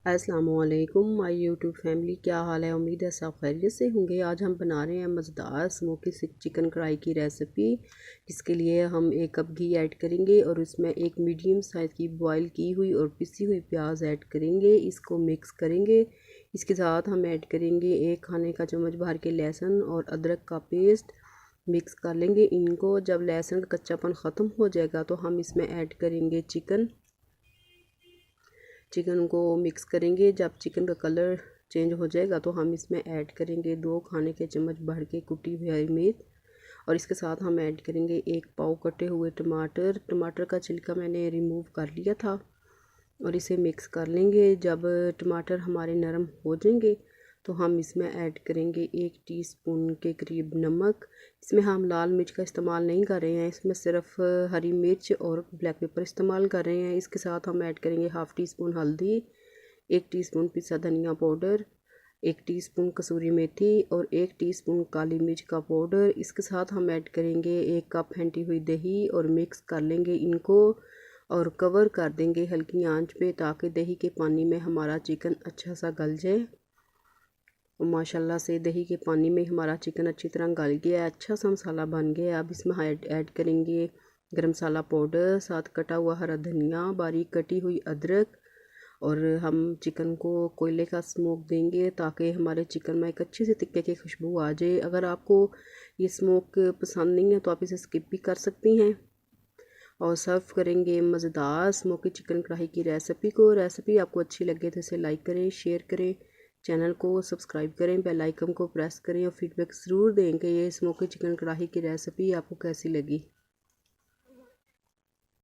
अस्सलाम वालेकुम my YouTube family, क्या हाल है। उम्मीद है सब खैरियत से होंगे। आज हम बना रहे हैं मज़ेदार स्मोकी चिकन कढ़ाई की रेसिपी, जिसके लिए हम 1 कप घी ऐड करेंगे और उसमें एक मीडियम साइज़ की बॉईल की हुई और पिसी हुई प्याज ऐड करेंगे। इसको मिक्स करेंगे। इसके साथ हम ऐड करेंगे 1 खाने का चम्मच भर के लहसुन और अदरक का पेस्ट। मिक्स कर लेंगे इनको। जब लहसुन का कच्चापन ख़त्म हो जाएगा तो हम इसमें ऐड करेंगे चिकन को मिक्स करेंगे। जब चिकन का कलर चेंज हो जाएगा तो हम इसमें ऐड करेंगे 2 खाने के चम्मच भर के कुटी हुई हरी मिर्च और इसके साथ हम ऐड करेंगे 1 पाव कटे हुए टमाटर का छिलका मैंने रिमूव कर लिया था और इसे मिक्स कर लेंगे। जब टमाटर हमारे नरम हो जाएंगे तो हम इसमें ऐड करेंगे 1 टीस्पून के करीब नमक। इसमें हम लाल मिर्च का इस्तेमाल नहीं कर रहे हैं, इसमें सिर्फ हरी मिर्च और ब्लैक पेपर इस्तेमाल कर रहे हैं। इसके साथ हम ऐड करेंगे 1/2 टीस्पून हल्दी, 1 टीस्पून पिसा धनिया पाउडर, 1 टीस्पून कसूरी मेथी और 1 टीस्पून काली मिर्च का पाउडर। इसके साथ हम ऐड करेंगे 1 कप फेंटी हुई दही और मिक्स कर लेंगे इनको और कवर कर देंगे हल्की आंच पे, ताकि दही के पानी में हमारा चिकन अच्छा सा गल जाए। और माशाल्लाह से दही के पानी में हमारा चिकन अच्छी तरह गल गया है, अच्छा सा मसाला बन गया है। अब इसमें ऐड करेंगे गरम मसाला पाउडर, साथ कटा हुआ हरा धनिया, बारीक कटी हुई अदरक और हम चिकन को कोयले का स्मोक देंगे ताकि हमारे चिकन में एक अच्छी सी तिक्के की खुशबू आ जाए। अगर आपको ये स्मोक पसंद नहीं है तो आप इसे स्किप भी कर सकती हैं। और सर्व करेंगे मज़ेदार स्मोकी चिकन कढ़ाई की रेसिपी आपको अच्छी लगे तो इसे लाइक करें, शेयर करें, चैनल को सब्सक्राइब करें, बेल आइकन को प्रेस करें और फीडबैक ज़रूर दें कि ये स्मोकी चिकन कढ़ाई की रेसिपी आपको कैसी लगी।